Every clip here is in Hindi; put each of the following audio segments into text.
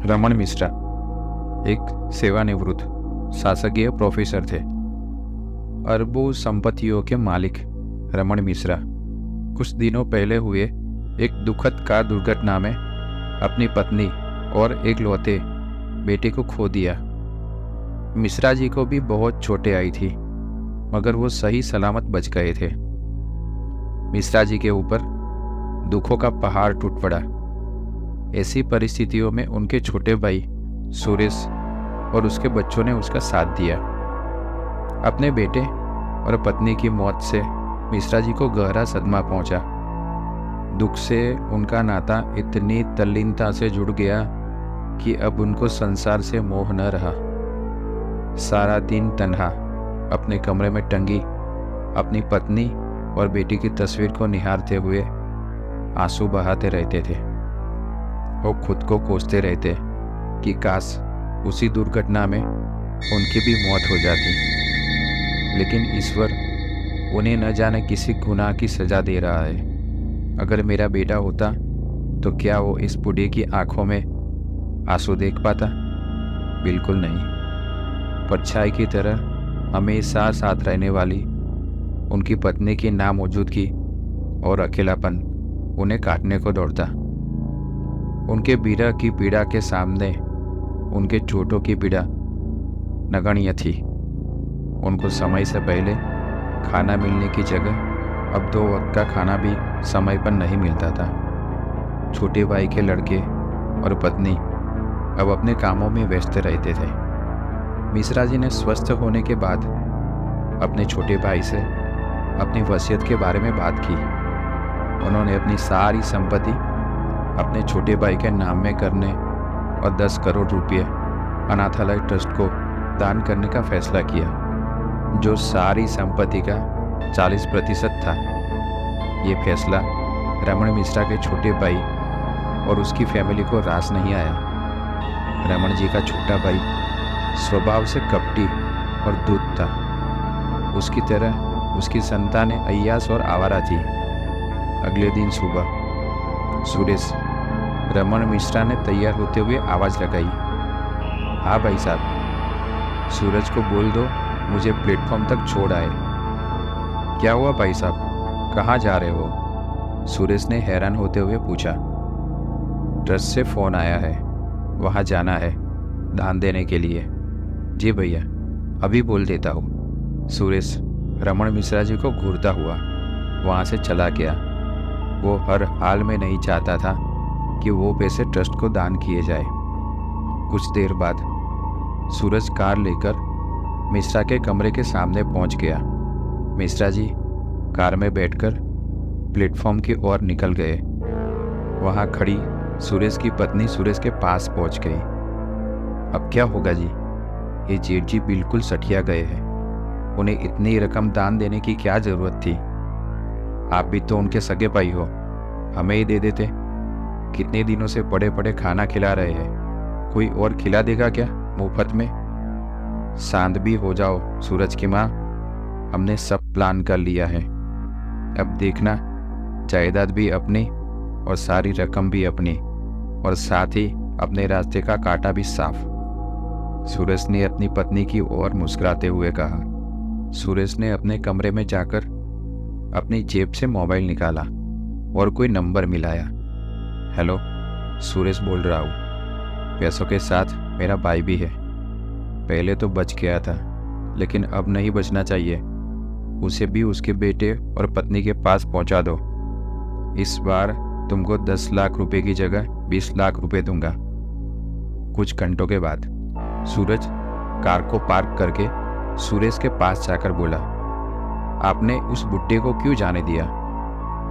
रमन मिश्रा एक सेवानिवृत्त शासकीय प्रोफेसर थे। अरबों संपत्तियों के मालिक रमन मिश्रा कुछ दिनों पहले हुए एक दुखद कार दुर्घटना में अपनी पत्नी और एकलौते बेटे को खो दिया। मिश्रा जी को भी बहुत चोटें आई थी, मगर वो सही सलामत बच गए थे। मिश्रा जी के ऊपर दुखों का पहाड़ टूट पड़ा। ऐसी परिस्थितियों में उनके छोटे भाई सुरेश और उसके बच्चों ने उसका साथ दिया। अपने बेटे और पत्नी की मौत से मिश्रा जी को गहरा सदमा पहुंचा। दुख से उनका नाता इतनी तल्लीनता से जुड़ गया कि अब उनको संसार से मोह न रहा। सारा दिन तन्हा अपने कमरे में टंगी अपनी पत्नी और बेटी की तस्वीर को निहारते हुए आंसू बहाते रहते थे। वो खुद को कोसते रहते कि काश उसी दुर्घटना में उनकी भी मौत हो जाती। लेकिन ईश्वर उन्हें न जाने किसी गुनाह की सजा दे रहा है। अगर मेरा बेटा होता तो क्या वो इस बूढ़े की आंखों में आंसू देख पाता? बिल्कुल नहीं। परछाई की तरह हमेशा साथ रहने वाली उनकी पत्नी की नामौजूदगी और अकेलापन उन्हें काटने को दौड़ता। उनके विरह की पीड़ा के सामने उनके चोटों की पीड़ा नगण्य थी। उनको समय से पहले खाना मिलने की जगह अब 2 वक्त का खाना भी समय पर नहीं मिलता था। छोटे भाई के लड़के और पत्नी अब अपने कामों में व्यस्त रहते थे। मिश्रा जी ने स्वस्थ होने के बाद अपने छोटे भाई से अपनी वसीयत के बारे में बात की। उन्होंने अपनी सारी संपत्ति अपने छोटे भाई के नाम में करने और 10 करोड़ रुपये अनाथालय ट्रस्ट को दान करने का फैसला किया, जो सारी संपत्ति का 40% था। ये फैसला रमन मिश्रा के छोटे भाई और उसकी फैमिली को रास नहीं आया। रमन जी का छोटा भाई स्वभाव से कपटी और दूध था। उसकी तरह उसकी संतानें अय्यास और आवारा थी। अगले दिन सुबह सुरेश रमन मिश्रा ने तैयार होते हुए आवाज़ लगाई, हाँ भाई साहब, सूरज को बोल दो मुझे प्लेटफॉर्म तक छोड़ आए। क्या हुआ भाई साहब, कहाँ जा रहे हो? सुरेश ने हैरान होते हुए पूछा। ट्रस्ट से फ़ोन आया है, वहाँ जाना है दान देने के लिए। जी भैया, अभी बोल देता हूँ। सुरेश रमन मिश्रा जी को घूरता हुआ वहाँ से चला गया। वो हर हाल में नहीं चाहता था कि वो पैसे ट्रस्ट को दान किए जाए। कुछ देर बाद सूरज कार लेकर मिश्रा के कमरे के सामने पहुंच गया। मिश्रा जी कार में बैठकर प्लेटफॉर्म की ओर निकल गए। वहां खड़ी सुरेश की पत्नी सुरेश के पास पहुंच गई। अब क्या होगा जी? ये जेठ जी बिल्कुल सठिया गए हैं। उन्हें इतनी रकम दान देने की क्या जरूरत थी? आप भी तो उनके सगे भाई हो, हमें ही दे देते। कितने दिनों से पड़े पड़े खाना खिला रहे हैं, कोई और खिला देगा क्या मुफ्त में? शांत भी हो जाओ सूरज की माँ, हमने सब प्लान कर लिया है। अब देखना, जायदाद भी अपनी और सारी रकम भी अपनी, और साथ ही अपने रास्ते का कांटा भी साफ। सूरज ने अपनी पत्नी की ओर मुस्कुराते हुए कहा। सूरज ने अपने कमरे में जाकर अपनी जेब से मोबाइल निकाला और कोई नंबर मिलाया। हेलो, सूरज बोल रहा हूँ। पैसों के साथ मेरा भाई भी है। पहले तो बच गया था, लेकिन अब नहीं बचना चाहिए। उसे भी उसके बेटे और पत्नी के पास पहुँचा दो। इस बार तुमको 10 लाख रुपए की जगह 20 लाख रुपए दूंगा। कुछ घंटों के बाद सूरज कार को पार्क करके सुरेश के पास जाकर बोला, आपने उस बुड्ढे को क्यों जाने दिया?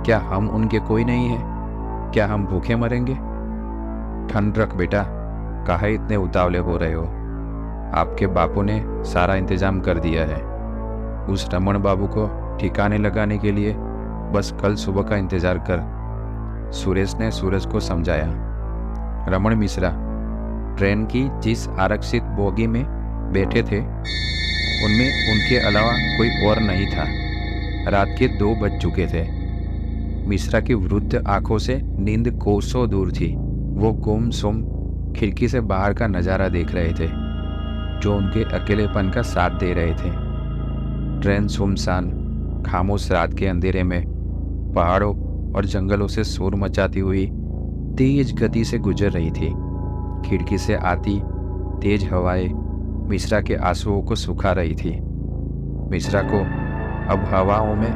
क्या हम उनके कोई नहीं है? क्या हम भूखे मरेंगे? ठंड रख बेटा, काहे इतने उतावले हो रहे हो? आपके बापू ने सारा इंतजाम कर दिया है। उस रमन बाबू को ठिकाने लगाने के लिए बस कल सुबह का इंतजार कर। सुरेश ने सूरज को समझाया। रमन मिश्रा ट्रेन की जिस आरक्षित बोगी में बैठे थे उनमें उनके अलावा कोई और नहीं था। रात के 2 बज चुके थे। मिश्रा की वृद्ध आंखों से नींद कोसों दूर थी। वो गुमसुम खिड़की से बाहर का नज़ारा देख रहे थे, जो उनके अकेलेपन का साथ दे रहे थे। ट्रेन सुनसान खामोश रात के अंधेरे में पहाड़ों और जंगलों से शोर मचाती हुई तेज गति से गुजर रही थी। खिड़की से आती तेज हवाएं मिश्रा के आंसुओं को सुखा रही थी। मिश्रा को अब हवाओं में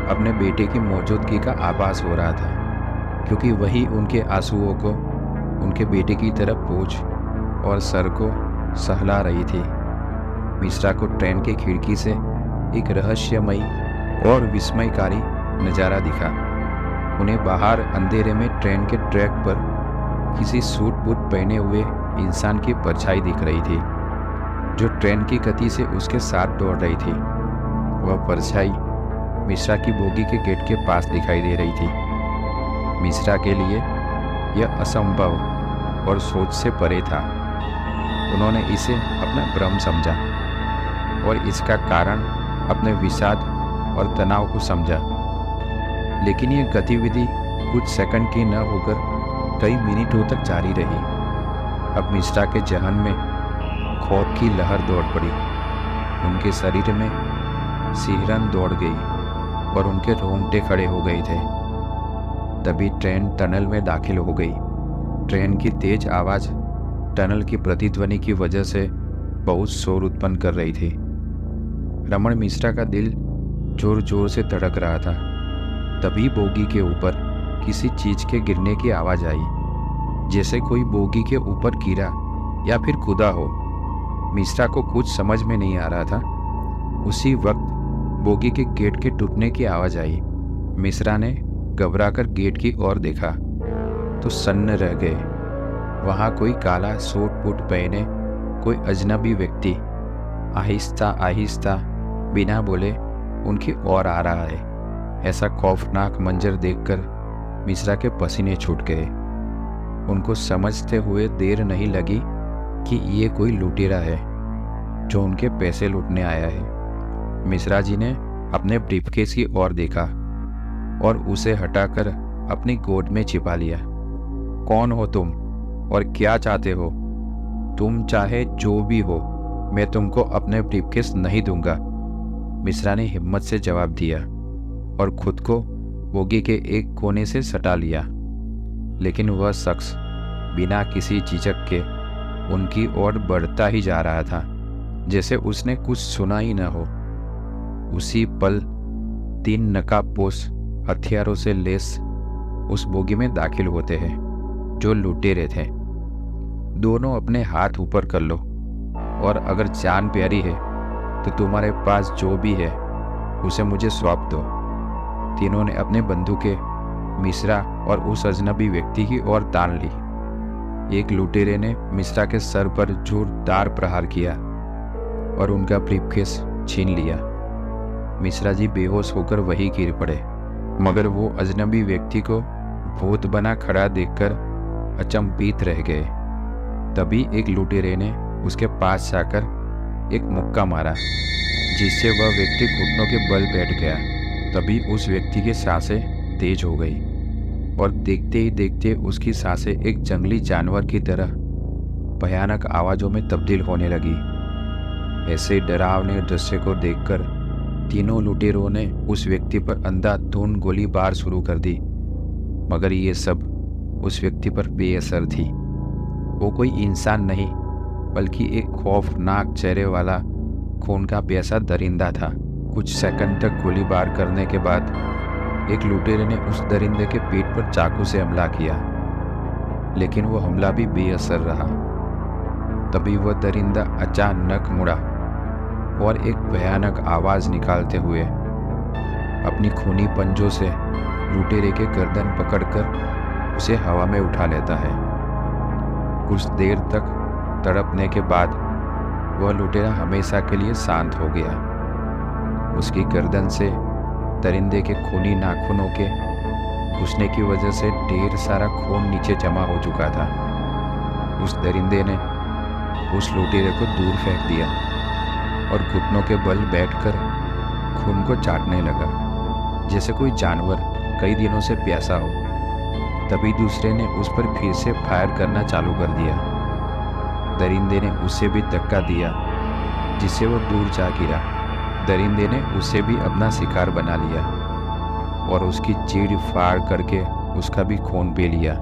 अपने बेटे की मौजूदगी का आभास हो रहा था, क्योंकि वही उनके आंसुओं को उनके बेटे की तरफ बोझ और सर को सहला रही थी। मिश्रा को ट्रेन की खिड़की से एक रहस्यमयी और विस्मयकारी नज़ारा दिखा। उन्हें बाहर अंधेरे में ट्रेन के ट्रैक पर किसी सूट बूट पहने हुए इंसान की परछाई दिख रही थी, जो ट्रेन की गति से उसके साथ दौड़ रही थी। वह परछाई मिश्रा की बोगी के गेट के पास दिखाई दे रही थी। मिश्रा के लिए यह असंभव और सोच से परे था। उन्होंने इसे अपना भ्रम समझा और इसका कारण अपने विषाद और तनाव को समझा। लेकिन ये गतिविधि कुछ सेकंड की न होकर कई मिनटों तक जारी रही। अब मिश्रा के जहन में खौफ की लहर दौड़ पड़ी। उनके शरीर में सिहरन दौड़ गई और उनके रोंगटे खड़े हो गए थे। तभी ट्रेन टनल में दाखिल हो गई। ट्रेन की तेज आवाज़ टनल की प्रतिध्वनि की वजह से बहुत शोर उत्पन्न कर रही थी। रमन मिश्रा का दिल जोर जोर से धड़क रहा था। तभी बोगी के ऊपर किसी चीज के गिरने की आवाज़ आई, जैसे कोई बोगी के ऊपर गिरा या फिर कूदा हो। मिश्रा को कुछ समझ में नहीं आ रहा था। उसी वक्त बोगी के गेट के टूटने की आवाज़ आई। मिश्रा ने घबराकर गेट की ओर देखा तो सन्न रह गए। वहाँ कोई काला सूट बूट पहने कोई अजनबी व्यक्ति आहिस्ता आहिस्ता बिना बोले उनकी ओर आ रहा है। ऐसा खौफनाक मंजर देखकर मिश्रा के पसीने छूट गए। उनको समझते हुए देर नहीं लगी कि ये कोई लुटेरा है जो उनके पैसे लूटने आया है। मिश्रा जी ने अपने ब्रीफकेस की ओर देखा और उसे हटाकर अपनी गोद में छिपा लिया। कौन हो तुम और क्या चाहते हो? तुम चाहे जो भी हो, मैं तुमको अपने ब्रीफकेस नहीं दूंगा, मिश्रा ने हिम्मत से जवाब दिया और खुद को बोगी के एक कोने से सटा लिया। लेकिन वह शख्स बिना किसी झिझक के उनकी ओर बढ़ता ही जा रहा था, जैसे उसने कुछ सुना ही न हो। उसी पल 3 नकाबपोश हथियारों से लैस उस बोगी में दाखिल होते हैं जो लुटेरे थे। दोनों अपने हाथ ऊपर कर लो और अगर जान प्यारी है तो तुम्हारे पास जो भी है उसे मुझे सौंप दो। तीनों ने अपने बंदूकें मिश्रा और उस अजनबी व्यक्ति की ओर तान ली। एक लुटेरे ने मिश्रा के सर पर जोरदार प्रहार किया और उनका ब्रीफकेस छीन लिया। मिश्रा जी बेहोश होकर वहीं गिर पड़े, मगर वो अजनबी व्यक्ति को भूत बना खड़ा देखकर अचंभित रह गए। तभी एक लुटेरे ने उसके पास जाकर एक मुक्का मारा, जिससे वह व्यक्ति घुटनों के बल बैठ गया। तभी उस व्यक्ति की सांसें तेज हो गई और देखते ही देखते उसकी सांसें एक जंगली जानवर की तरह भयानक आवाज़ों में तब्दील होने लगी। ऐसे डरावने दृश्य को देखकर तीनों लुटेरों ने उस व्यक्ति पर अंधाधुंध गोलीबार शुरू कर दी, मगर ये सब उस व्यक्ति पर बेअसर थी। वो कोई इंसान नहीं बल्कि एक खौफनाक चेहरे वाला खून का प्यासा दरिंदा था। कुछ सेकंड तक गोलीबार करने के बाद एक लुटेरे ने उस दरिंदे के पेट पर चाकू से हमला किया, लेकिन वो हमला भी बेअसर रहा। तभी वह दरिंदा अचानक मुड़ा और एक भयानक आवाज़ निकालते हुए अपनी खूनी पंजों से लुटेरे के गर्दन पकड़कर उसे हवा में उठा लेता है। कुछ देर तक तड़पने के बाद वह लुटेरा हमेशा के लिए शांत हो गया। उसकी गर्दन से दरिंदे के खूनी नाखूनों के घुसने की वजह से ढेर सारा खून नीचे जमा हो चुका था। उस दरिंदे ने उस लुटेरे को दूर फेंक दिया और घुटनों के बल बैठकर खून को चाटने लगा, जैसे कोई जानवर कई दिनों से प्यासा हो। तभी दूसरे ने उस पर फिर से फायर करना चालू कर दिया। दरिंदे ने उसे भी धक्का दिया, जिससे वो दूर जा गिरा। दरिंदे ने उसे भी अपना शिकार बना लिया और उसकी चीड़ फाड़ करके उसका भी खून पी लिया।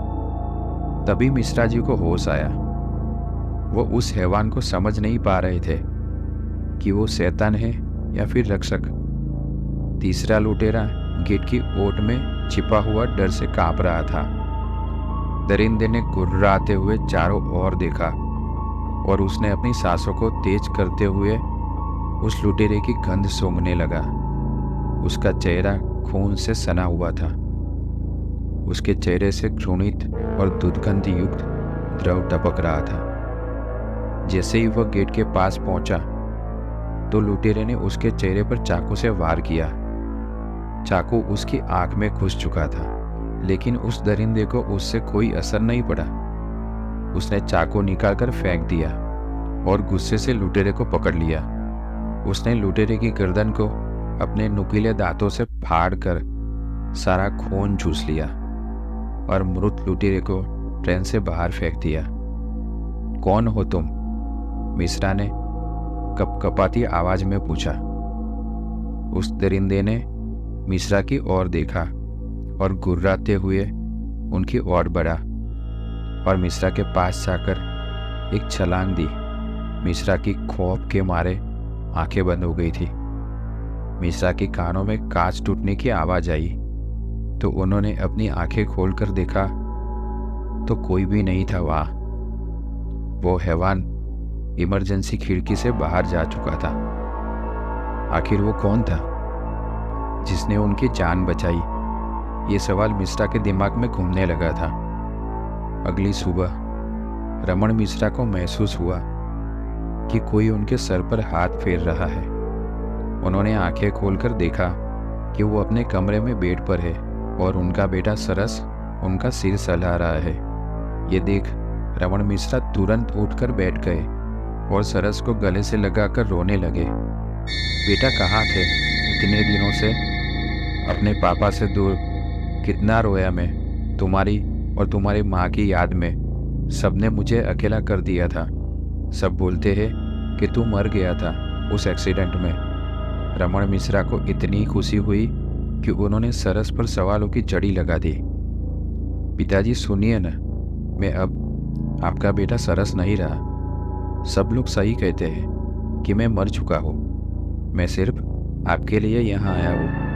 तभी मिश्रा जी को होश आया। वो उस हैवान को समझ नहीं पा रहे थे कि वो शैतान है या फिर रक्षक। तीसरा लुटेरा गेट की ओट में छिपा हुआ डर से कांप रहा था। दरिंदे ने गुर्राते हुए चारों ओर देखा और उसने अपनी सांसों को तेज करते हुए उस लुटेरे की गंध सूंघने लगा। उसका चेहरा खून से सना हुआ था। उसके चेहरे से घृणित और दुर्गंध युक्त द्रव टपक रहा था। जैसे ही वह गेट के पास पहुंचा तो लुटेरे ने उसके चेहरे पर चाकू से वार किया। चाकू उसकी आंख में घुस चुका था, लेकिन उस दरिंदे को उससे कोई असर नहीं पड़ा। उसने चाकू निकालकर फेंक दिया और गुस्से से लुटेरे को पकड़ लिया। उसने लुटेरे की गर्दन को अपने नुकीले दांतों से फाड़ कर सारा खून चूस लिया और मृत लुटेरे को ट्रेन से बाहर फेंक दिया। कौन हो तुम? मिश्रा ने कपकपाती आवाज में पूछा। उस दरिंदे ने मिश्रा की ओर देखा और गुर्राते हुए उनकी ओर बढ़ा और मिश्रा के पास जाकर एक छलांग दी। मिश्रा की खौफ के मारे आंखें बंद हो गई थी। मिश्रा के कानों में कांच टूटने की आवाज आई तो उन्होंने अपनी आंखें खोलकर देखा तो कोई भी नहीं था वहां। वो हैवान इमरजेंसी खिड़की से बाहर जा चुका था। आखिर वो कौन था जिसने उनकी जान बचाई? ये सवाल मिश्रा के दिमाग में घूमने लगा था। अगली सुबह रमन मिश्रा को महसूस हुआ कि कोई उनके सर पर हाथ फेर रहा है। उन्होंने आंखें खोलकर देखा कि वो अपने कमरे में बेड पर है और उनका बेटा सरस उनका सिर सहला रहा है। ये देख रमन मिश्रा तुरंत उठकर बैठ गए और सरस को गले से लगाकर रोने लगे। बेटा कहाँ थे इतने दिनों से? अपने पापा से दूर कितना रोया मैं, तुम्हारी और तुम्हारी माँ की याद में। सबने मुझे अकेला कर दिया था। सब बोलते हैं कि तू मर गया था उस एक्सीडेंट में। रमन मिश्रा को इतनी खुशी हुई कि उन्होंने सरस पर सवालों की जड़ी लगा दी। पिताजी सुनिए ना, मैं अब आपका बेटा सरस नहीं रहा। सब लोग सही कहते हैं कि मैं मर चुका हूँ। मैं सिर्फ आपके लिए यहाँ आया हूँ।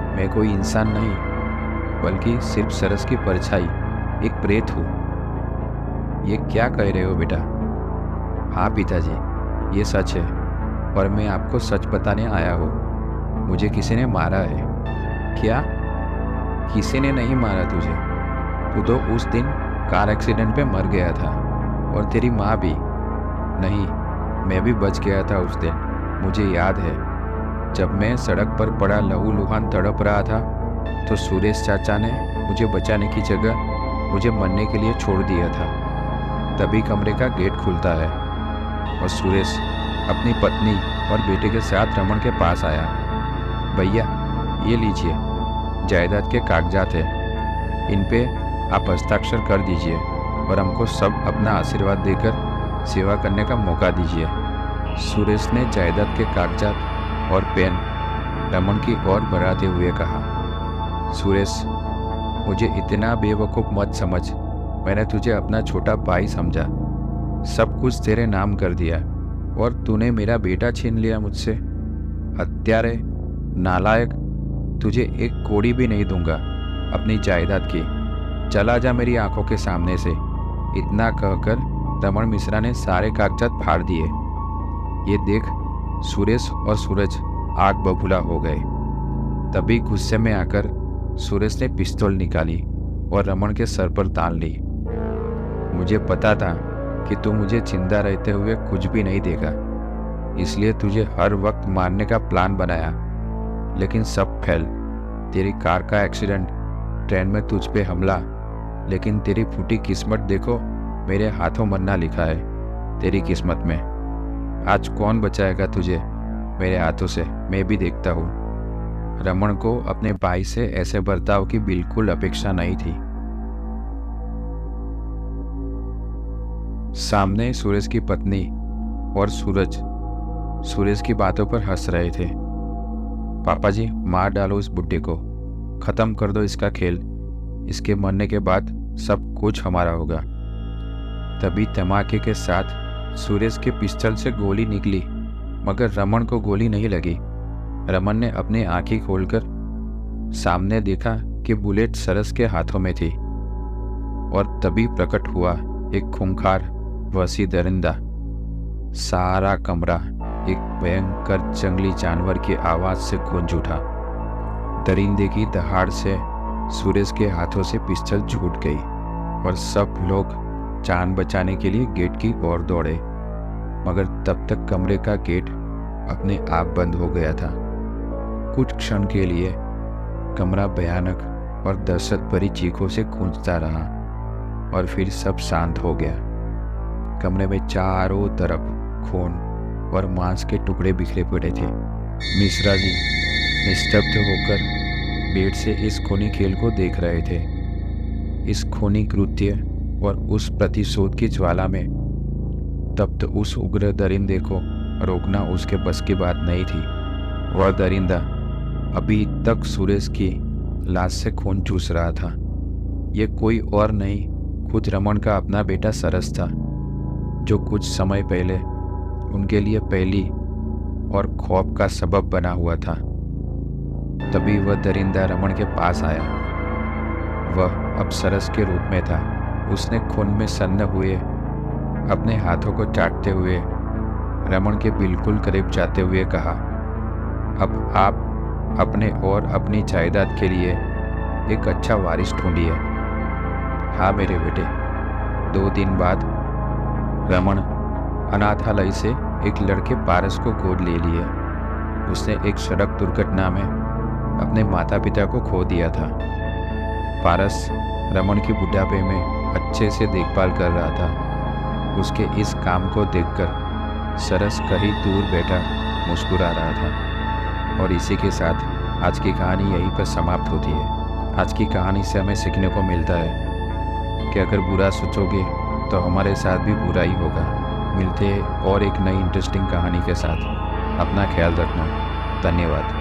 मैं कोई इंसान नहीं, बल्कि सिर्फ सरस की परछाई, एक प्रेत हूँ। ये क्या कह रहे हो बेटा? हाँ पिताजी, ये सच है और मैं आपको सच बताने आया हूँ। मुझे किसी ने मारा है। क्या? किसी ने नहीं मारा तुझे। तू तो उस दिन कार एक्सीडेंट में मर गया था और तेरी माँ भी। नहीं, मैं भी बच गया था उस दिन। मुझे याद है, जब मैं सड़क पर पड़ा लहूलुहान तड़प रहा था तो सुरेश चाचा ने मुझे बचाने की जगह मुझे मरने के लिए छोड़ दिया था। तभी कमरे का गेट खुलता है और सुरेश अपनी पत्नी और बेटे के साथ रमन के पास आया। भैया, ये लीजिए, जायदाद के कागजात हैं। इन पे आप हस्ताक्षर कर दीजिए और हमको सब अपना आशीर्वाद देकर सेवा करने का मौका दीजिए। सुरेश ने जायदाद के कागजात और पेन रमन की ओर बढ़ाते हुए कहा। सुरेश, मुझे इतना बेवकूफ़ मत समझ। मैंने तुझे अपना छोटा भाई समझा। सब कुछ तेरे नाम कर दिया और तूने मेरा बेटा छीन लिया मुझसे। हत्यारे, नालायक, तुझे एक कौड़ी भी नहीं दूंगा अपनी जायदाद की। चला जा मेरी आंखों के सामने से। इतना कहकर रमन मिश्रा ने सारे कागजात फाड़ दिए। ये देख सुरेश और सूरज आग बबूला हो गए। तभी गुस्से में आकर सुरेश ने पिस्तौल निकाली और रमन के सर पर तान ली। मुझे पता था कि तू मुझे जिंदा रहते हुए कुछ भी नहीं देगा, इसलिए तुझे हर वक्त मारने का प्लान बनाया, लेकिन सब फेल। तेरी कार का एक्सीडेंट, ट्रेन में तुझ पे हमला, लेकिन तेरी फूटी किस्मत देखो, मेरे हाथों मरना लिखा है तेरी किस्मत में। आज कौन बचाएगा तुझे मेरे हाथों से, मैं भी देखता हूँ। रमन को अपने भाई से ऐसे बर्ताव की बिल्कुल अपेक्षा नहीं थी। सामने सूरज की पत्नी और सूरज सुरेश की बातों पर हंस रहे थे। पापा जी, मार डालो इस बुड्ढे को, खत्म कर दो इसका खेल, इसके मरने के बाद सब कुछ हमारा होगा। तभी धमाके के साथ सुरेश के पिस्टल से गोली निकली, मगर रमन को गोली नहीं लगी। रमन ने अपनी आंखें खोलकर सामने देखा कि बुलेट सरस के हाथों में थी, और तभी प्रकट हुआ एक खूंखार वसी दरिंदा। सारा कमरा एक भयंकर जंगली जानवर की आवाज से गूंज उठा। दरिंदे की दहाड़ से सुरेश के हाथों से पिस्टल छूट गई और सब लोग जान बचाने के लिए गेट की ओर दौड़े, मगर तब तक कमरे का गेट अपने आप बंद हो गया था। कुछ क्षण के लिए कमरा भयानक और दहशत भरी चीखों से गूंजता रहा, और फिर सब शांत हो गया। कमरे में चारों तरफ खून और मांस के टुकड़े बिखरे पड़े थे। मिश्रा जी निस्तब्ध होकर बेड से इस खूनी खेल को देख रहे थे। इस खूनी कृत्य और उस प्रतिशोध की ज्वाला में तप्त उस उग्र दरिंदे को रोकना उसके बस की बात नहीं थी। वह दरिंदा अभी तक सुरेश की लाश से खून चूस रहा था। ये कोई और नहीं, खुद रमन का अपना बेटा सरस था, जो कुछ समय पहले उनके लिए पहली और खौफ का सबब बना हुआ था। तभी वह दरिंदा रमन के पास आया। वह अब सरस के रूप में था। उसने खून में सन्न हुए अपने हाथों को चाटते हुए रमन के बिल्कुल करीब जाते हुए कहा, अब आप अपने और अपनी जायदाद के लिए एक अच्छा वारिस ढूंढिए। हाँ मेरे बेटे। 2 दिन बाद रमन अनाथालय से एक लड़के पारस को गोद ले लिया। उसने एक सड़क दुर्घटना में अपने माता पिता को खो दिया था। पारस रमन की बुढ़ापे में अच्छे से देखभाल कर रहा था। उसके इस काम को देखकर सरस कहीं दूर बैठा मुस्कुरा रहा था। और इसी के साथ आज की कहानी यहीं पर समाप्त होती है। आज की कहानी से हमें सीखने को मिलता है कि अगर बुरा सोचोगे तो हमारे साथ भी बुरा ही होगा। मिलते हैं और एक नई इंटरेस्टिंग कहानी के साथ। अपना ख्याल रखना। धन्यवाद।